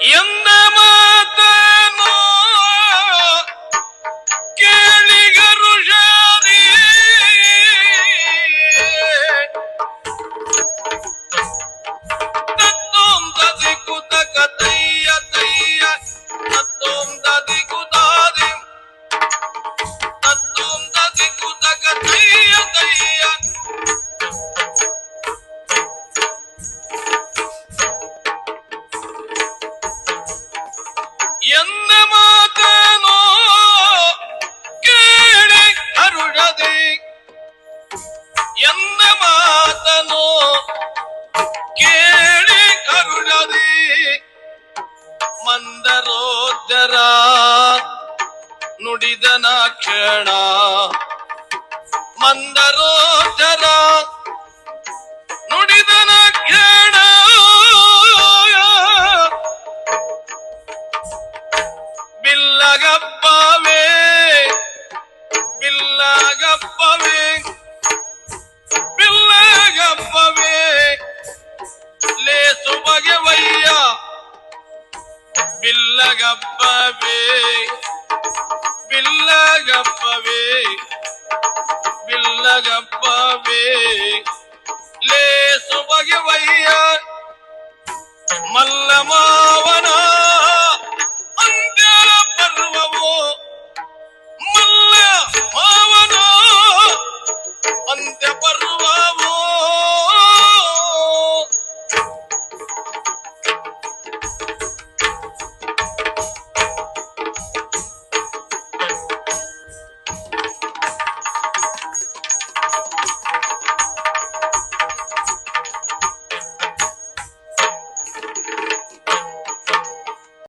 ಎಂದ ಮಾತನೋ ಕೇಳಿಗರುಷಾದಿ ತತ್ತೋಂ ದದಿ ಕುತಕ ತಯ್ಯ ತಯ್ಯ ತತ್ತೋಂ ದದಿ ಕುದಾದಿ ತತ್ತೋಂ ದದಿ ಕುತಕ ತಯ್ಯ ತಯ್ಯ ಎಂದ ಮಾತನೋ ಕೇಳಿ ಅರುಳದೆ ಎಂದ ಮಾತನೋ ಕೇಳಿ ಅರುಳದೆ ಮಂದರೋದರ ನುಡಿದನ ಕ್ಷಣ ಮಂದರೋದರ ನುಡಿದನ ಕ್ಷಣ ಬಿಲ್ಲಗಪ್ಪವೇ ಬಿಲ್ಲಗಪ್ಪವೇ ಬಿಲ್ಲಗಪ್ಪವೇ ಲೇಸು ಬಗೆವಯ್ಯ ಬಿಲ್ಲಗಪ್ಪವೇ ಬಿಲ್ಲಗಪ್ಪವೇ ಬಿಲ್ಲಗಪ್ಪವೇ ಲೇಸು ಬಗೆವಯ್ಯ ಮಲ್ಲಮ